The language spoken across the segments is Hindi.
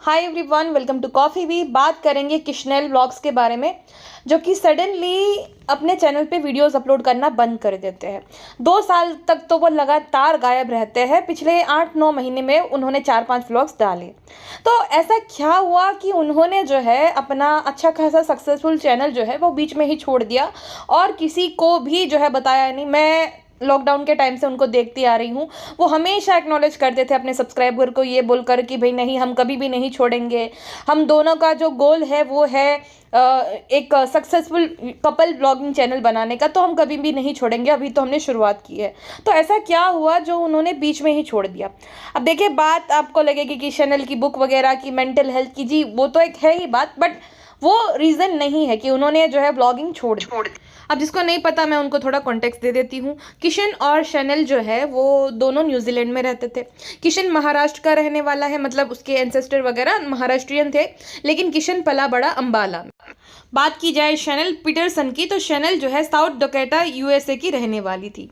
Hi everyone, welcome to coffee वी। बात करेंगे किशनल व्लॉग्स के बारे में, जो कि सडनली अपने चैनल पे वीडियोस अपलोड करना बंद कर देते हैं। 2 साल तक तो वो लगातार गायब रहते हैं। पिछले 8-9 महीने में उन्होंने 4-5 व्लॉग्स डाले। तो ऐसा क्या हुआ कि उन्होंने जो है अपना अच्छा खासा सक्सेसफुल चैनल जो है वो बीच में ही छोड़ दिया और किसी को भी जो है बताया नहीं। मैं लॉकडाउन के टाइम से उनको देखती आ रही हूँ। वो हमेशा एक्नॉलेज करते थे अपने सब्सक्राइबर को ये बोलकर कि भाई नहीं, हम कभी भी नहीं छोड़ेंगे। हम दोनों का जो गोल है वो है एक सक्सेसफुल कपल ब्लॉगिंग चैनल बनाने का, तो हम कभी भी नहीं छोड़ेंगे। अभी तो हमने शुरुआत की है। तो ऐसा क्या हुआ जो उन्होंने बीच में ही छोड़ दिया? अब देखिए, बात आपको लगेगी कि चैनल की बुक वगैरह की, मेंटल हेल्थ की, जी वो तो एक है ही बात, बट वो रीज़न नहीं है कि उन्होंने जो है ब्लॉगिंग छोड़ दी। अब जिसको नहीं पता, मैं उनको थोड़ा कॉन्टेक्स्ट दे देती हूँ। किशन और शैनल जो है वो दोनों न्यूजीलैंड में रहते थे। किशन महाराष्ट्र का रहने वाला है, मतलब उसके एंसेस्टर वगैरह महाराष्ट्रियन थे, लेकिन किशन पला बड़ा अम्बाला में। बात की जाए शैनल पीटरसन की, तो शैनल जो है साउथ डकोटा यूएसए की रहने वाली थी।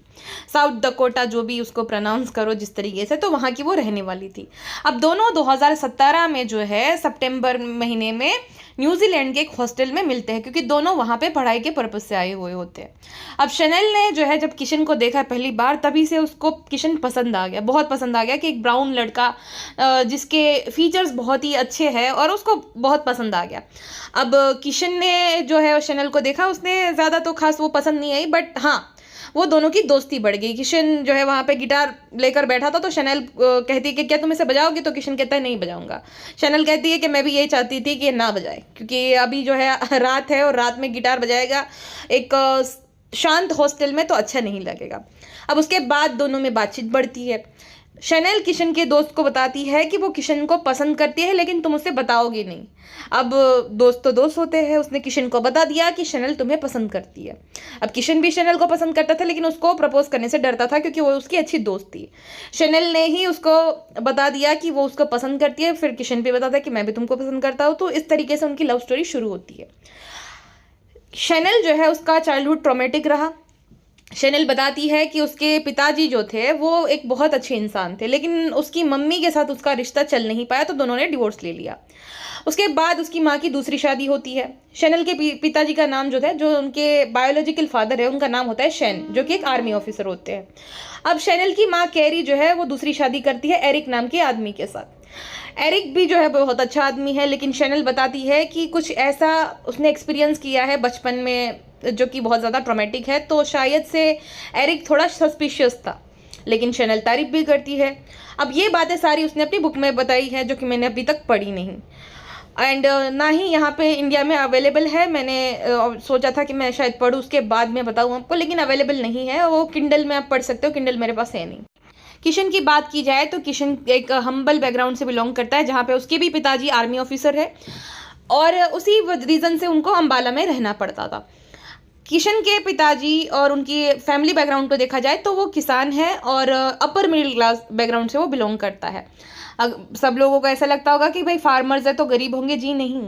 साउथ डकोटा, जो भी उसको प्रोनाउंस करो जिस तरीके से, तो वहाँ की वो रहने वाली थी। अब दोनों 2017 में जो है सितंबर महीने में न्यूजीलैंड के एक हॉस्टल में मिलते हैं, क्योंकि दोनों वहाँ पे पढ़ाई के पर्पज से आए हुए होते हैं। अब शैनल ने जो है जब किशन को देखा पहली बार, तभी से उसको किशन पसंद आ गया, बहुत पसंद आ गया कि एक ब्राउन लड़का जिसके फीचर्स बहुत ही अच्छे हैं, और उसको बहुत पसंद आ गया। अब किशन ने जो है शैनल को देखा, उसने ज़्यादा तो खास वो पसंद नहीं आई, बट हाँ, वो दोनों की दोस्ती बढ़ गई। किशन जो है वहाँ पे गिटार लेकर बैठा था, तो शैनल कहती है कि क्या तुम इसे बजाओगे, तो किशन कहता है नहीं बजाऊंगा। शैनल कहती है कि मैं भी यही चाहती थी कि ना बजाए, क्योंकि अभी जो है रात है और रात में गिटार बजाएगा एक शांत हॉस्टल में तो अच्छा नहीं लगेगा। अब उसके बाद दोनों में बातचीत बढ़ती है। शैनल किशन के दोस्त को बताती है कि वो किशन को पसंद करती है, लेकिन तुम उसे बताओगे नहीं। अब दोस्त तो दोस्त होते हैं, उसने किशन को बता दिया कि शैनल तुम्हें पसंद करती है। अब किशन भी शैनल को पसंद करता था, लेकिन उसको प्रपोज करने से डरता था, क्योंकि वो उसकी अच्छी दोस्त थी। शैनल ने ही उसको बता दिया कि वो उसको पसंद करती है, फिर किशन भी बताता है कि मैं भी तुमको पसंद करता हूँ। तो इस तरीके से उनकी लव स्टोरी शुरू होती है। शैनल जो है उसका चाइल्डहुड ट्रॉमेटिक रहा। शैनल बताती है कि उसके पिताजी जो थे वो एक बहुत अच्छे इंसान थे, लेकिन उसकी मम्मी के साथ उसका रिश्ता चल नहीं पाया, तो दोनों ने डिवोर्स ले लिया। उसके बाद उसकी माँ की दूसरी शादी होती है। शैनल के पिताजी का नाम जो है, जो उनके बायोलॉजिकल फादर है, उनका नाम होता है शैन, जो कि एक आर्मी ऑफिसर होते हैं। अब शैनल की माँ कैरी जो है वो दूसरी शादी करती है एरिक नाम के आदमी के साथ। एरिक भी जो है बहुत अच्छा आदमी है, लेकिन शैनल बताती है कि कुछ ऐसा उसने एक्सपीरियंस किया है बचपन में जो कि बहुत ज़्यादा ट्रॉमेटिक है, तो शायद से एरिक थोड़ा सस्पिशियस था। लेकिन शैनल तारीफ भी करती है। अब ये बातें सारी उसने अपनी बुक में बताई है, जो कि मैंने अभी तक पढ़ी नहीं, एंड ना ही यहाँ पे इंडिया में अवेलेबल है। मैंने सोचा था कि मैं शायद पढ़ूँ उसके बाद में बताऊँ आपको, लेकिन अवेलेबल नहीं है। वो किंडल में आप पढ़ सकते हो, किंडल मेरे पास है नहीं। किशन की बात की जाए तो किशन एक हम्बल बैकग्राउंड से बिलोंग करता है, जहाँ पे उसके भी पिताजी आर्मी ऑफिसर है, और उसी रीज़न से उनको अम्बाला में रहना पड़ता था। किशन के पिताजी और उनकी फैमिली बैकग्राउंड को देखा जाए तो वो किसान है, और अपर मिडिल क्लास बैकग्राउंड से वो बिलोंग करता है। सब लोगों को ऐसा लगता होगा कि भाई फार्मर्स है तो गरीब होंगे, जी नहीं।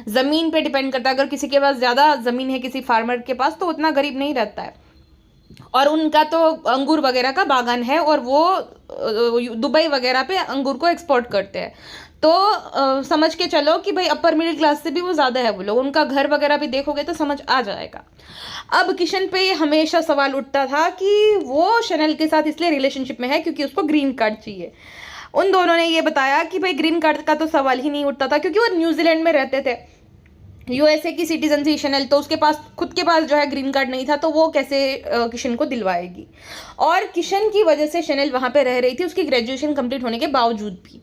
ज़मीन पे डिपेंड करता है। अगर किसी के पास ज़्यादा ज़मीन है, किसी फार्मर के पास, तो उतना गरीब नहीं रहता है। और उनका तो अंगूर वगैरह का बागान है, और वो दुबई वगैरह पे अंगूर को एक्सपोर्ट करते हैं। तो समझ के चलो कि भाई अपर मिडिल क्लास से भी वो ज़्यादा है वो लोग। उनका घर वगैरह भी देखोगे तो समझ आ जाएगा। अब किशन पे हमेशा सवाल उठता था कि वो शैनल के साथ इसलिए रिलेशनशिप में है क्योंकि उसको ग्रीन कार्ड चाहिए। उन दोनों ने ये बताया कि भाई ग्रीन कार्ड का तो सवाल ही नहीं उठता था, क्योंकि वो न्यूजीलैंड में रहते थे। यूएसए की सिटीजन थी शैनल, तो उसके पास खुद के पास जो है ग्रीन कार्ड नहीं था, तो वो कैसे किशन को दिलवाएगी। और किशन की वजह से शैनल वहाँ पे रह रही थी, उसकी ग्रेजुएशन कंप्लीट होने के बावजूद भी,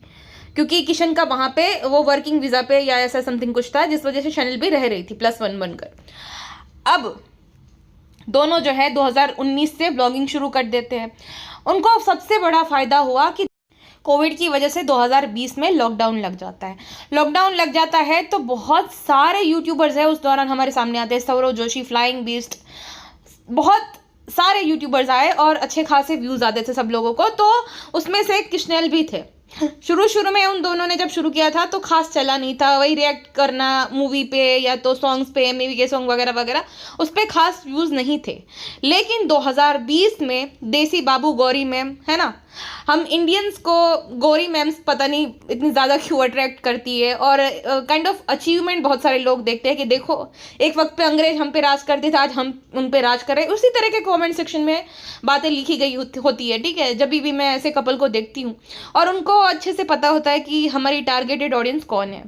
क्योंकि किशन का वहाँ पे वो वर्किंग वीज़ा पे या ऐसा समथिंग कुछ था, जिस वजह से शैनल भी रह रही थी +1 बनकर। अब दोनों जो है 2019 से ब्लॉगिंग शुरू कर देते हैं। उनको सबसे बड़ा फ़ायदा हुआ कि कोविड की वजह से 2020 में लॉकडाउन लग जाता है। लॉकडाउन लग जाता है तो बहुत सारे यूट्यूबर्स हैं उस दौरान हमारे सामने आते हैं। सौरव जोशी, फ्लाइंग बीस्ट, बहुत सारे यूट्यूबर्स आए और अच्छे खासे व्यूज़ आते थे सब लोगों को। तो उसमें से किशनल भी थे। शुरू में उन दोनों ने जब शुरू किया था तो खास चला नहीं था, वही रिएक्ट करना मूवी पे या तो सॉन्ग्स पे, मूवी के सॉन्ग वगैरह वगैरह, उस पर खास व्यूज़ नहीं थे। लेकिन 2020 में देसी बाबू गौरी मैम है ना, हम इंडियंस को गोरी मैम्स पता नहीं इतनी ज़्यादा क्यों अट्रैक्ट करती है, और काइंड ऑफ अचीवमेंट बहुत सारे लोग देखते हैं कि देखो एक वक्त पे अंग्रेज हम पे राज करते थे, आज हम उन पे राज कर रहे हैं। उसी तरह के कमेंट सेक्शन में बातें लिखी गई होती है, ठीक है, जब भी मैं ऐसे कपल को देखती हूँ। और उनको अच्छे से पता होता है कि हमारी टारगेटेड ऑडियंस कौन है।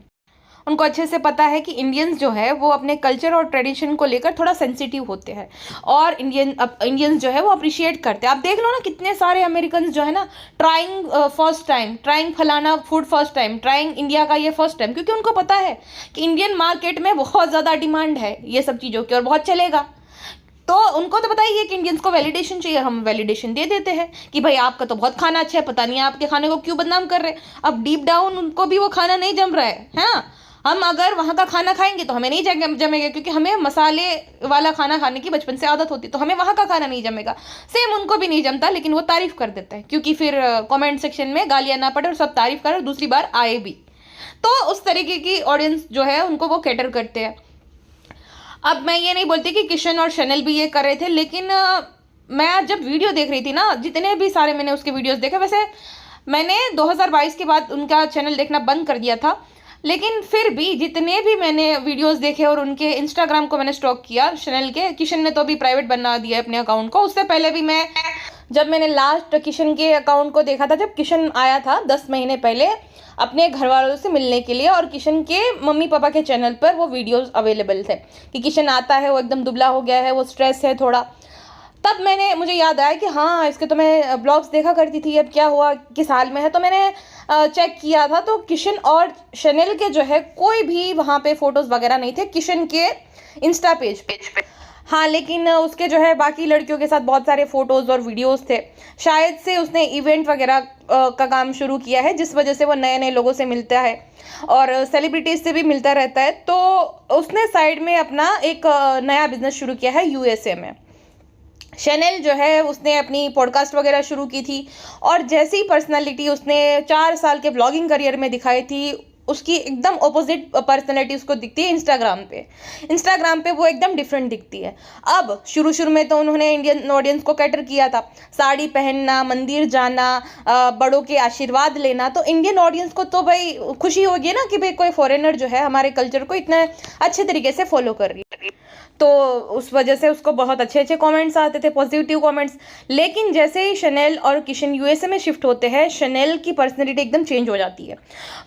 उनको अच्छे से पता है कि इंडियंस जो है वो अपने कल्चर और ट्रेडिशन को लेकर थोड़ा सेंसिटिव होते हैं, और इंडियंस जो है वो अप्रिशिएट करते हैं। आप देख लो ना, कितने सारे अमेरिकन जो है ना, ट्राइंग फर्स्ट टाइम, ट्राइंग फलाना food first time, trying India का ये फर्स्ट टाइम, क्योंकि उनको पता है कि इंडियन मार्केट में बहुत ज़्यादा डिमांड है ये सब चीज़ों की और बहुत चलेगा। तो उनको तो पता ही है कि इंडियंस को वैलिडेशन चाहिए, हम वैलिडेशन दे देते हैं कि भाई आपका तो बहुत खाना अच्छा है, पता नहीं आपके खाने को क्यों बदनाम कर रहे हैं। अब डीप डाउन उनको भी वो खाना नहीं जम रहा है ना। हम अगर वहाँ का खाना खाएंगे तो हमें नहीं जमेगा, क्योंकि हमें मसाले वाला खाना खाने की बचपन से आदत होती है, तो हमें वहाँ का खाना नहीं जमेगा। सेम उनको भी नहीं जमता, लेकिन वो तारीफ कर देता है, क्योंकि फिर कमेंट सेक्शन में गालियाँ ना पड़े और सब तारीफ करें और दूसरी बार आए भी। तो उस तरीके की ऑडियंस जो है उनको वो कैटर करते हैं। अब मैं ये नहीं बोलती कि किशन और शैनल भी ये कर रहे थे, लेकिन मैं जब वीडियो देख रही थी ना, जितने भी सारे मैंने उसके वीडियोस देखे, वैसे मैंने 2022 के बाद उनका चैनल देखना बंद कर दिया था, लेकिन फिर भी जितने भी मैंने वीडियोस देखे और उनके इंस्टाग्राम को मैंने स्टॉक किया शैनल के, किशन ने तो अभी प्राइवेट बना दिया है अपने अकाउंट को। उससे पहले भी जब मैंने लास्ट किशन के अकाउंट को देखा था, जब किशन आया था 10 महीने पहले अपने घर वालों से मिलने के लिए, और किशन के मम्मी पापा के चैनल पर वो वीडियोस अवेलेबल थे कि किशन आता है, वो एकदम दुबला हो गया है, वो स्ट्रेस है थोड़ा। तब मुझे याद आया कि हाँ, इसके तो मैं ब्लॉग्स देखा करती थी, अब क्या हुआ किस हाल में है। तो मैंने चेक किया था, तो किशन और शैनल के जो है कोई भी वहाँ पे फोटोज़ वगैरह नहीं थे किशन के इंस्टा पेज पे। हाँ, लेकिन उसके जो है बाकी लड़कियों के साथ बहुत सारे फोटोज़ और वीडियोस थे। शायद से उसने इवेंट वगैरह का काम शुरू किया है, जिस वजह से वो नए नए लोगों से मिलता है और सेलिब्रिटीज़ से भी मिलता रहता है। तो उसने साइड में अपना एक नया बिजनेस शुरू किया है यूएसए में। शैनल जो है उसने अपनी पॉडकास्ट वगैरह शुरू की थी, और जैसी पर्सनालिटी उसने 4 साल के व्लॉगिंग करियर में दिखाई थी, उसकी एकदम ऑपोजिट पर्सनालिटी उसको दिखती है इंस्टाग्राम पे वो एकदम डिफरेंट दिखती है। अब शुरू में तो उन्होंने इंडियन ऑडियंस को कैटर किया था, साड़ी पहनना, मंदिर जाना, बड़ों के आशीर्वाद लेना, तो इंडियन ऑडियंस को तो भाई खुशी होगी ना कि भाई कोई फॉरेनर जो है हमारे कल्चर को इतना अच्छे तरीके से फॉलो कर रही है। तो उस वजह से उसको बहुत अच्छे कमेंट्स आते थे, पॉजिटिव कमेंट्स। लेकिन जैसे ही शैनल और किशन यूएसए में शिफ्ट होते हैं, शैनल की पर्सनैलिटी एकदम चेंज हो जाती है।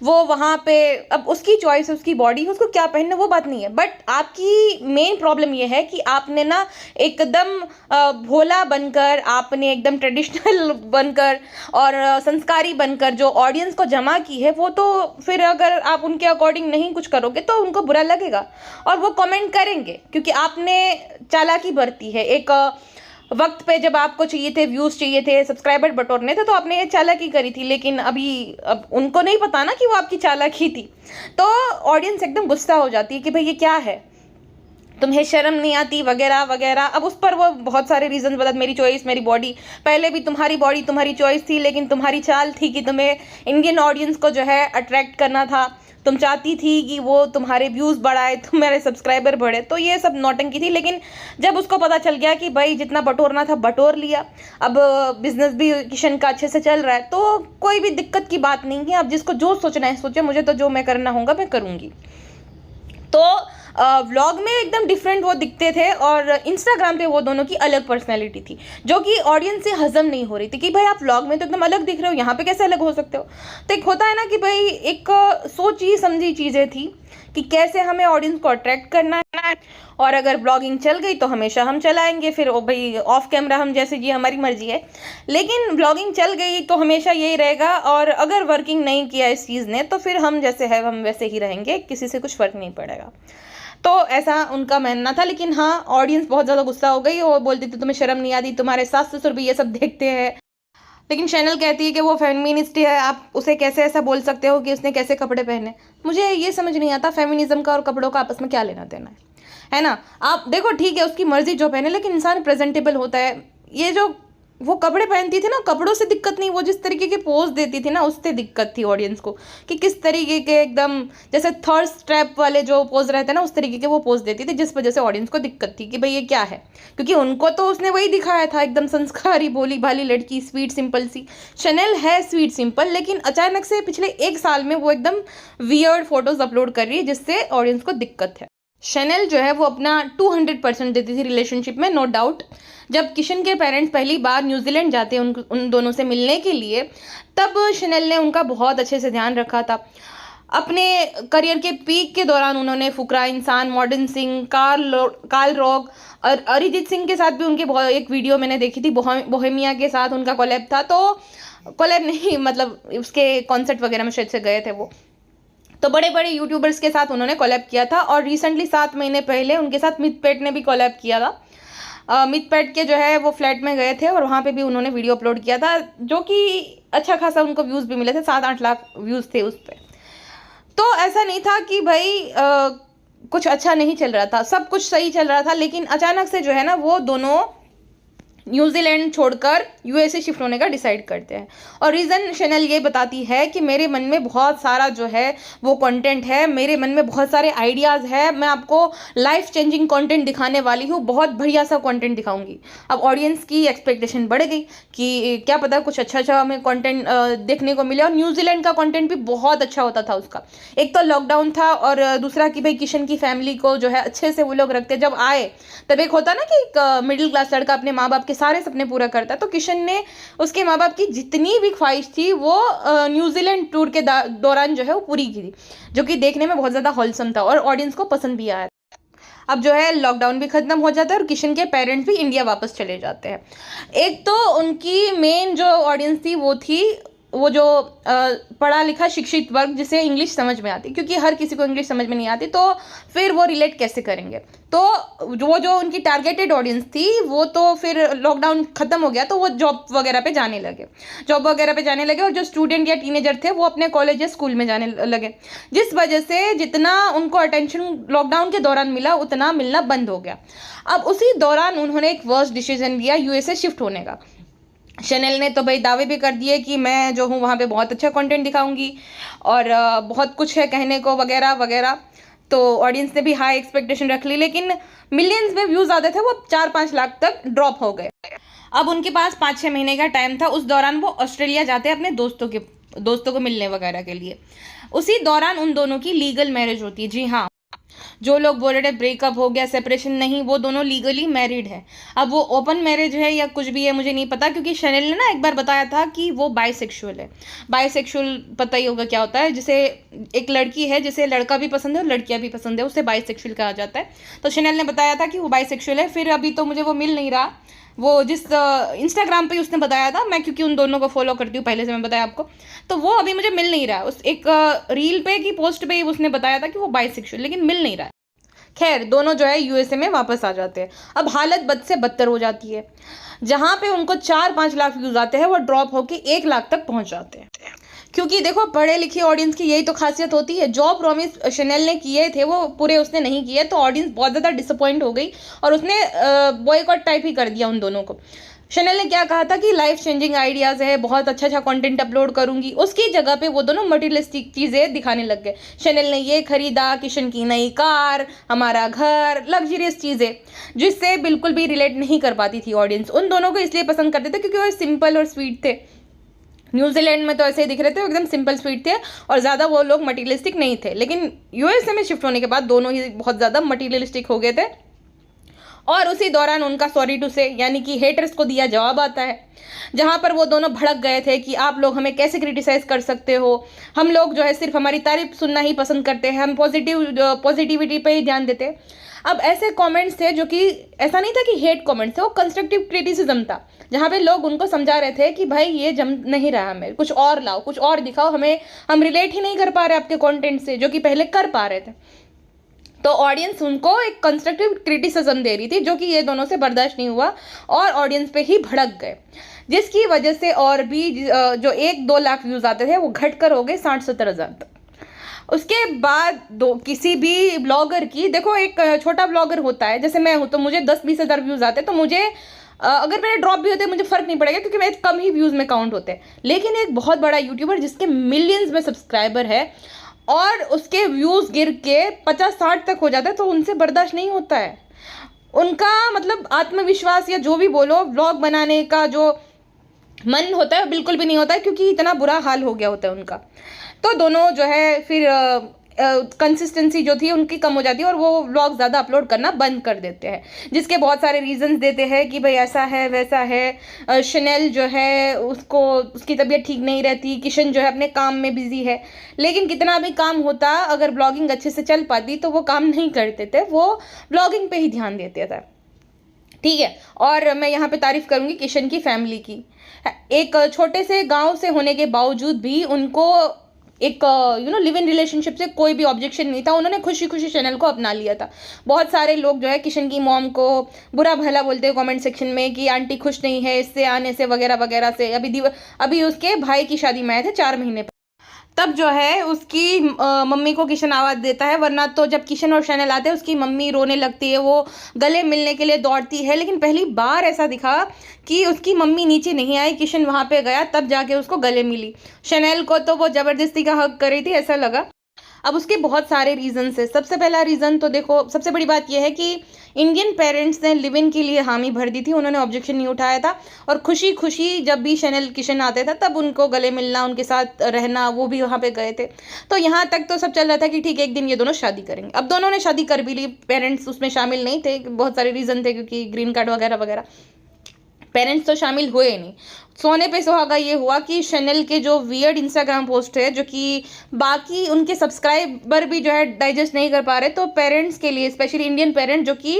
वो वहाँ पे, अब उसकी चॉइस है, उसकी बॉडी है, उसको क्या पहनना वो बात नहीं है, बट आपकी मेन प्रॉब्लम ये है कि आपने ना एकदम भोला बनकर, आपने एकदम ट्रेडिशनल बनकर और संस्कारी बनकर जो ऑडियंस को जमा की है, वो तो फिर अगर आप उनके अकॉर्डिंग नहीं कुछ करोगे तो उनको बुरा लगेगा और वो कमेंट करेंगे, क्योंकि आपने चालाकी बरती है। एक वक्त पे जब आपको चाहिए थे, व्यूज़ चाहिए थे, सब्सक्राइबर बटोरने थे, तो आपने ये चालाकी करी थी। लेकिन अब उनको नहीं पता ना कि वो आपकी चालाकी थी, तो ऑडियंस एकदम गुस्सा हो जाती है कि भाई ये क्या है, तुम्हें शर्म नहीं आती वगैरह वगैरह। अब उस पर वो बहुत सारे रीजन बता, मेरी चॉइस, मेरी बॉडी, पहले भी तुम्हारी बॉडी तुम्हारी चॉइस थी, लेकिन तुम्हारी चाल थी कि तुम्हें इंडियन ऑडियंस को जो है अट्रैक्ट करना था, तुम चाहती थी कि वो तुम्हारे व्यूज़ बढ़ाए, तुम्हारे सब्सक्राइबर बढ़े, तो ये सब नौटंकी थी। लेकिन जब उसको पता चल गया कि भाई जितना बटोरना था बटोर लिया, अब बिजनेस भी किशन का अच्छे से चल रहा है, तो कोई भी दिक्कत की बात नहीं है। अब जिसको जो सोचना है सोचे, मुझे तो जो मैं करना होगा मैं करूँगी। तो व्लॉग में एकदम डिफरेंट वो दिखते थे, और इंस्टाग्राम पे वो दोनों की अलग पर्सनैलिटी थी, जो कि ऑडियंस से हजम नहीं हो रही थी कि भाई आप व्लॉग में तो एकदम अलग दिख रहे हो, यहाँ पे कैसे अलग हो सकते हो। तो एक होता है ना कि भाई एक सोची समझी चीज़ें थी कि कैसे हमें ऑडियंस को अट्रैक्ट करना है, और अगर ब्लॉगिंग चल गई तो हमेशा हम चलाएंगे, फिर ओ भाई ऑफ कैमरा हम जैसे जी हमारी मर्जी है। लेकिन ब्लॉगिंग चल गई तो हमेशा यही रहेगा, और अगर वर्किंग नहीं किया इस चीज़ ने तो फिर हम जैसे है हम वैसे ही रहेंगे, किसी से कुछ फ़र्क नहीं पड़ेगा। तो ऐसा उनका मानना था। लेकिन हाँ, ऑडियंस बहुत ज़्यादा गुस्सा हो गई और बोलती थी तुम्हें शर्म नहीं आती, तुम्हारे सास ससुर भी ये सब देखते हैं। लेकिन शैनल कहती है कि वो फेमिनिस्ट है, आप उसे कैसे ऐसा बोल सकते हो कि उसने कैसे कपड़े पहने। मुझे ये समझ नहीं आता फेमिनिज्म का और कपड़ों का आपस में क्या लेना देना है ना। आप देखो, ठीक है उसकी मर्जी जो पहने, लेकिन इंसान प्रेजेंटेबल होता है। ये जो वो कपड़े पहनती थी ना, कपड़ों से दिक्कत नहीं, वो जिस तरीके के पोज देती थी ना उससे दिक्कत थी ऑडियंस को, कि किस तरीके के एकदम जैसे थर्स्ट स्टेप वाले जो पोज रहते हैं ना उस तरीके के वो पोज देती थी, जिस वजह से ऑडियंस को दिक्कत थी कि भाई ये क्या है, क्योंकि उनको तो उसने वही दिखाया था एकदम संस्कारी भोली भाली लड़की, स्वीट सिंपल सी। शनेल है स्वीट सिंपल, लेकिन अचानक से पिछले 1 साल में वो एकदम वियर्ड फोटोज अपलोड कर रही है जिससे ऑडियंस को दिक्कत है। शनेल जो है वो अपना 200% देती थी रिलेशनशिप में, नो डाउट। जब किशन के पेरेंट्स पहली बार न्यूजीलैंड जाते हैं उन दोनों से मिलने के लिए, तब शनेल ने उनका बहुत अच्छे से ध्यान रखा था। अपने करियर के पीक के दौरान उन्होंने फुकरा इंसान, मॉडर्न सिंह, कार्ल रॉक और अरिजीत सिंह के साथ भी उनके बहुत, एक वीडियो मैंने देखी थी, बोहेमिया के साथ उनका कोलैब था, तो कोलैब नहीं मतलब उसके कॉन्सर्ट वगैरह में शायद से गए थे वो, तो बड़े बड़े यूट्यूबर्स के साथ उन्होंने कोलैब किया था। और रिसेंटली 7 महीने पहले उनके साथ मिथपेट ने भी कोलैब किया था। मिथपेट के जो है वो फ्लैट में गए थे और वहाँ पे भी उन्होंने वीडियो अपलोड किया था, जो कि अच्छा खासा उनको व्यूज़ भी मिले थे, 7-8 लाख व्यूज़ थे उस पर। तो ऐसा नहीं था कि भाई कुछ अच्छा नहीं चल रहा था, सब कुछ सही चल रहा था, लेकिन अचानक से जो है ना वो दोनों न्यूजीलैंड छोड़कर यूएसए शिफ्ट होने का डिसाइड करते हैं। और रीज़न शनेल ये बताती है कि मेरे मन में बहुत सारा जो है वो कंटेंट है, मेरे मन में बहुत सारे आइडियाज़ है, मैं आपको लाइफ चेंजिंग कंटेंट दिखाने वाली हूँ, बहुत बढ़िया सा कंटेंट दिखाऊंगी। अब ऑडियंस की एक्सपेक्टेशन बढ़ गई कि क्या पता कुछ अच्छा हमें कंटेंट देखने को मिले, और न्यूजीलैंड का कंटेंट भी बहुत अच्छा होता था उसका। एक तो लॉकडाउन था और दूसरा कि भाई किशन की फैमिली को जो है अच्छे से वो लोग रखते, जब आए तब एक होता ना कि एक मिडिल क्लास लड़का अपने माँ बाप के सारे सपने पूरा करता है, तो किशन ने उसके माँ बाप की जितनी भी ख्वाहिश थी वो न्यूजीलैंड टूर के दौरान जो है वो पूरी की थी, जो कि देखने में बहुत ज़्यादा होलसम था और ऑडियंस को पसंद भी आया। अब जो है लॉकडाउन भी ख़त्म हो जाता है और किशन के पेरेंट्स भी इंडिया वापस चले जाते हैं। एक तो उनकी मेन जो ऑडियंस थी वो थी वो जो पढ़ा लिखा शिक्षित वर्ग जिसे इंग्लिश समझ में आती, क्योंकि हर किसी को इंग्लिश समझ में नहीं आती, तो फिर वो रिलेट कैसे करेंगे। तो वो जो उनकी टारगेटेड ऑडियंस थी वो तो फिर लॉकडाउन ख़त्म हो गया तो वो जॉब वगैरह पे जाने लगे, और जो स्टूडेंट या टीनेजर थे वो अपने कॉलेज या स्कूल में जाने लगे, जिस वजह से जितना उनको अटेंशन लॉकडाउन के दौरान मिला उतना मिलना बंद हो गया। अब उसी दौरान उन्होंने एक वर्स्ट डिसीजन लिया यूएसए शिफ्ट होने का। शनेल ने तो भाई दावे भी कर दिए कि मैं जो हूँ वहाँ पे बहुत अच्छा कंटेंट दिखाऊंगी और बहुत कुछ है कहने को वगैरह वगैरह। तो ऑडियंस ने भी हाई एक्सपेक्टेशन रख ली, लेकिन मिलियंस में व्यूज़ आते थे वो 4-5 लाख तक ड्रॉप हो गए। अब उनके पास 5-6 महीने का टाइम था, उस दौरान वो ऑस्ट्रेलिया जाते हैं अपने दोस्तों को मिलने वगैरह के लिए। उसी दौरान उन दोनों की लीगल मैरिज होती है। जी हाँ, जो लोग बोल रहे थे ब्रेकअप हो गया, सेपरेशन, नहीं, वो दोनों लीगली मैरिड है। अब वो ओपन मैरिज है या कुछ भी है मुझे नहीं पता, क्योंकि शनेल ने ना एक बार बताया था कि वो बाइसेक्सुअल है। बाइसेक्सुअल पता ही होगा क्या होता है, जिसे एक लड़की है जिसे लड़का भी पसंद है और लड़कियां भी पसंद है, उसे बाइसेक्सुअल कहा जाता है। तो शनेल ने बताया था कि वो बाइसेक्सुअल है। फिर अभी तो मुझे वो मिल नहीं रहा, वो जिस इंस्टाग्राम पे उसने बताया था, मैं क्योंकि उन दोनों को फॉलो करती हूँ पहले से, मैं बताया आपको, तो वो अभी मुझे मिल नहीं रहा। उस एक रील पे की पोस्ट पे उसने बताया था कि वो बाइसेक्सुअल, लेकिन मिल नहीं रहा है। खैर दोनों जो है यूएसए में वापस आ जाते हैं। अब हालत बद से बदतर हो जाती है, जहाँ पे उनको 4-5 लाख व्यूज आते हैं वो ड्रॉप होके 1 लाख तक पहुँच जाते हैं। क्योंकि देखो पढ़े लिखे ऑडियंस की यही तो खासियत होती है, जो प्रॉमिस शनेल ने किए थे वो पूरे उसने नहीं किए, तो ऑडियंस बहुत ज़्यादा डिसअपॉइंट हो गई और उसने बॉयकॉट टाइप ही कर दिया उन दोनों को। शनेल ने क्या कहा था कि लाइफ चेंजिंग आइडियाज़ है, बहुत अच्छा कंटेंट अपलोड करूंगी, उसकी जगह पे वो दोनों मटेरियलिस्टिक चीज़ें दिखाने लग गए। शनेल ने ये खरीदा, किशन की नई कार, हमारा घर, लग्जरियस चीज़ें, जिससे बिल्कुल भी रिलेट नहीं कर पाती थी ऑडियंस। उन दोनों को इसलिए पसंद करते थे क्योंकि वो सिंपल और स्वीट थे। न्यूजीलैंड में तो ऐसे ही दिख रहे थे, एकदम सिंपल स्वीट थे और ज़्यादा वो लोग मटीरियलिस्टिक नहीं थे, लेकिन यूएसए में शिफ्ट होने के बाद दोनों ही बहुत ज़्यादा मटीरियलिस्टिक हो गए थे। और उसी दौरान उनका सॉरी टू से यानी कि हेटर्स को दिया जवाब आता है, जहाँ पर वो दोनों भड़क गए थे कि आप लोग हमें कैसे क्रिटिसाइज़ कर सकते हो, हम लोग जो है सिर्फ हमारी तारीफ सुनना ही पसंद करते हैं, हम पॉजिटिविटी पे ही ध्यान देते हैं। अब ऐसे कमेंट्स थे जो कि ऐसा नहीं था कि हेट कमेंट्स थे, वो कंस्ट्रक्टिव क्रिटिसिज्म था, जहाँ पे लोग उनको समझा रहे थे कि भाई ये जम नहीं रहा, हमें कुछ और लाओ, कुछ और दिखाओ, हम रिलेट ही नहीं कर पा रहे आपके कंटेंट से, जो कि पहले कर पा रहे थे। तो ऑडियंस उनको एक कंस्ट्रक्टिव क्रिटिसिज्म दे रही थी, जो कि ये दोनों से बर्दाश्त नहीं हुआ और ऑडियंस पे ही भड़क गए, जिसकी वजह से और भी जो 1-2 लाख व्यूज़ आते थे वो घटकर हो गए 60-70 हज़ार तक। उसके बाद किसी भी ब्लॉगर की, देखो एक छोटा ब्लॉगर होता है जैसे मैं हूँ, तो मुझे 10-20 हज़ार व्यूज़ आते, तो मुझे अगर मेरे ड्रॉप भी होते मुझे फ़र्क नहीं पड़ेगा क्योंकि मेरे कम ही व्यूज़ में काउंट होते हैं। लेकिन एक बहुत बड़ा यूट्यूबर जिसके मिलियंस में सब्सक्राइबर है और उसके व्यूज़ गिर के 50-60 तक हो जाता है, तो उनसे बर्दाश्त नहीं होता है। उनका मतलब आत्मविश्वास या जो भी बोलो, व्लॉग बनाने का जो मन होता है बिल्कुल भी नहीं होता है, क्योंकि इतना बुरा हाल हो गया होता है उनका। तो दोनों जो है फिर कंसिस्टेंसी जो थी उनकी कम हो जाती है और वो व्लॉग ज़्यादा अपलोड करना बंद कर देते हैं, जिसके बहुत सारे रीजंस देते हैं कि भाई ऐसा है वैसा है। शनेल जो है उसको उसकी तबीयत ठीक नहीं रहती, किशन जो है अपने काम में बिजी है। लेकिन कितना भी काम होता, अगर ब्लॉगिंग अच्छे से चल पाती तो वो काम नहीं करते थे, वो ब्लॉगिंग पे ही ध्यान देते थे। ठीक है। और मैं यहाँ पे तारीफ करूँगी किशन की फैमिली की। एक छोटे से गांव से होने के बावजूद भी उनको एक लिव इन रिलेशनशिप से कोई भी ऑब्जेक्शन नहीं था। उन्होंने खुशी खुशी चैनल को अपना लिया था। बहुत सारे लोग जो है किशन की मॉम को बुरा भला बोलते हैं कमेंट सेक्शन में कि आंटी खुश नहीं है इससे आने से वगैरह वगैरह से। अभी उसके भाई की शादी में आए थे 4 महीने पहले, तब जो है उसकी मम्मी को किशन आवाज़ देता है, वरना तो जब किशन और शैनल आते हैं उसकी मम्मी रोने लगती है, वो गले मिलने के लिए दौड़ती है। लेकिन पहली बार ऐसा दिखा कि उसकी मम्मी नीचे नहीं आई, किशन वहाँ पे गया तब जाके उसको गले मिली। शैनल को तो वो ज़बरदस्ती का हक कर रही थी ऐसा लगा। अब उसके बहुत सारे रीज़न्स है। सबसे पहला रीज़न तो देखो, सबसे बड़ी बात यह है कि इंडियन पेरेंट्स ने लिव इन के लिए हामी भर दी थी, उन्होंने ऑब्जेक्शन नहीं उठाया था। और खुशी खुशी जब भी शैनल किशन आते थे तब उनको गले मिलना, उनके साथ रहना, वो भी वहाँ पे गए थे। तो यहाँ तक तो सब चल रहा था कि ठीक है एक दिन ये दोनों शादी करेंगे। अब दोनों ने शादी कर भी ली, पेरेंट्स उसमें शामिल नहीं थे, बहुत सारे रीज़न थे क्योंकि ग्रीन कार्ड वगैरह वगैरह। पेरेंट्स तो शामिल हुए नहीं। सोने पे सुहागा ये हुआ कि शैनल के जो वियर्ड इंस्टाग्राम पोस्ट है जो कि बाकी उनके सब्सक्राइबर भी जो है डाइजेस्ट नहीं कर पा रहे, तो पेरेंट्स के लिए स्पेशली इंडियन पेरेंट जो कि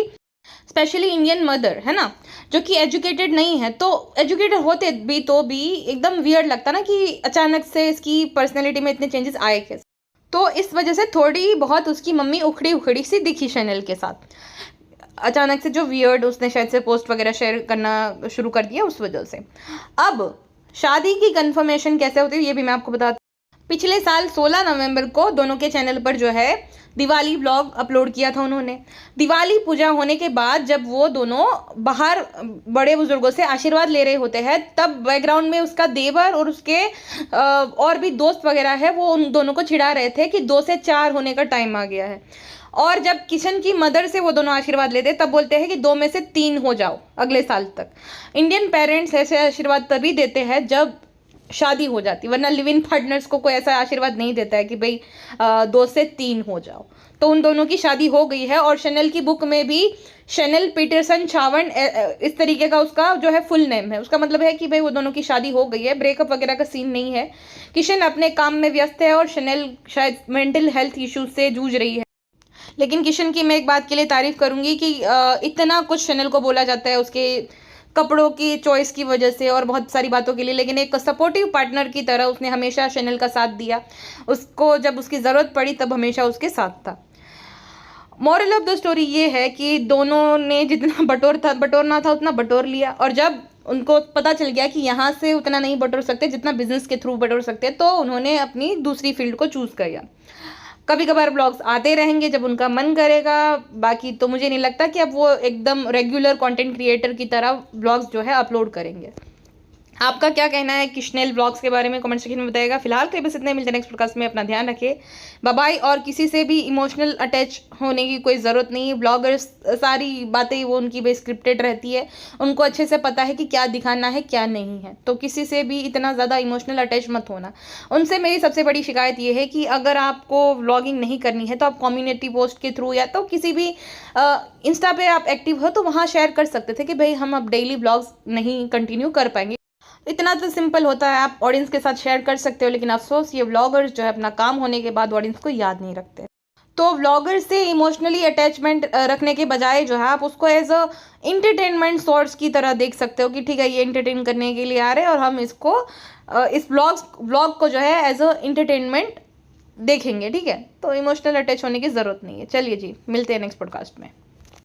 स्पेशली इंडियन मदर है ना, जो कि एजुकेटेड नहीं है, तो एजुकेटेड होते भी तो भी एकदम वियर्ड लगता ना कि अचानक से इसकी पर्सनैलिटी में इतने चेंजेस आए कैसे। तो इस वजह से थोड़ी बहुत उसकी मम्मी उखड़ी उखड़ी सी दिखी शैनल के साथ। अचानक से जो वियर्ड उसने शायद से पोस्ट वगैरह शेयर करना शुरू कर दिया उस वजह से। अब शादी की कंफर्मेशन कैसे होती है ये भी मैं आपको बताती हूँ। पिछले साल 16 नवंबर को दोनों के चैनल पर जो है दिवाली ब्लॉग अपलोड किया था उन्होंने। दिवाली पूजा होने के बाद जब वो दोनों बाहर बड़े बुजुर्गों से आशीर्वाद ले रहे होते हैं, तब बैकग्राउंड में उसका देवर और उसके और भी दोस्त वगैरह है, वो उन दोनों को चिढ़ा रहे थे कि 2 से 4 होने का टाइम आ गया है। और जब किशन की मदर से वो दोनों आशीर्वाद लेते तब बोलते हैं कि 2 में से 3 हो जाओ अगले साल तक। इंडियन पेरेंट्स ऐसे आशीर्वाद तभी देते हैं जब शादी हो जाती, वरना लिव इन पार्टनर्स को कोई ऐसा आशीर्वाद नहीं देता है कि भाई 2 से 3 हो जाओ। तो उन दोनों की शादी हो गई है। और शैनल की बुक में भी शैनल पीटरसन छावन इस तरीके का उसका जो है फुल नेम है। उसका मतलब है कि भाई वो दोनों की शादी हो गई है, ब्रेकअप वगैरह का सीन नहीं है। किशन अपने काम में व्यस्त है और शैनल शायद मेंटल हेल्थ इश्यूज से जूझ रही है। लेकिन किशन की मैं एक बात के लिए तारीफ करूंगी कि इतना कुछ शैनल को बोला जाता है उसके कपड़ों की चॉइस की वजह से और बहुत सारी बातों के लिए, लेकिन एक सपोर्टिव पार्टनर की तरह उसने हमेशा शैनल का साथ दिया। उसको जब उसकी ज़रूरत पड़ी तब हमेशा उसके साथ था। मॉरल ऑफ द स्टोरी ये है कि दोनों ने जितना बटोरना था उतना बटोर लिया। और जब उनको पता चल गया कि यहाँ से उतना नहीं बटोर सकते जितना बिजनेस के थ्रू बटोर सकते, तो उन्होंने अपनी दूसरी फील्ड को चूज़ किया। कभी कभार ब्लॉग्स आते रहेंगे जब उनका मन करेगा, बाकी तो मुझे नहीं लगता कि अब वो एकदम रेगुलर कंटेंट क्रिएटर की तरह ब्लॉग्स जो है अपलोड करेंगे। आपका क्या कहना है किशनेल ब्लॉग्स के बारे में कमेंट सेक्शन में बताइएगा। फिलहाल के बस इतने, मिलते हैं नेक्स्ट पॉडकास्ट में। अपना ध्यान रखिए, बाय बाय। और किसी से भी इमोशनल अटैच होने की कोई ज़रूरत नहीं है। ब्लॉगर्स सारी बातें वो उनकी भी स्क्रिप्टेड रहती है, उनको अच्छे से पता है कि क्या दिखाना है क्या नहीं है। तो किसी से भी इतना ज़्यादा इमोशनल अटैच मत होना। उनसे मेरी सबसे बड़ी शिकायत ये है कि अगर आपको व्लॉगिंग नहीं करनी है तो आप कम्युनिटी पोस्ट के थ्रू या तो किसी भी इंस्टा पे आप एक्टिव हो तो वहाँ शेयर कर सकते थे कि भाई हम अब डेली ब्लॉग्स नहीं कंटिन्यू कर पाएंगे। इतना तो सिंपल होता है, आप ऑडियंस के साथ शेयर कर सकते हो। लेकिन अफसोस ये व्लॉगर्स जो है अपना काम होने के बाद ऑडियंस को याद नहीं रखते। तो व्लॉगर से इमोशनली अटैचमेंट रखने के बजाय जो है आप उसको एज अ इंटरटेनमेंट सोर्स की तरह देख सकते हो कि ठीक है ये इंटरटेन करने के लिए आ रहे हैं और हम इसको इस ब्लॉग को जो है एज अ इंटरटेनमेंट देखेंगे। ठीक है, तो इमोशनल अटैच होने की ज़रूरत नहीं है। चलिए जी, मिलते हैं नेक्स्ट पॉडकास्ट में।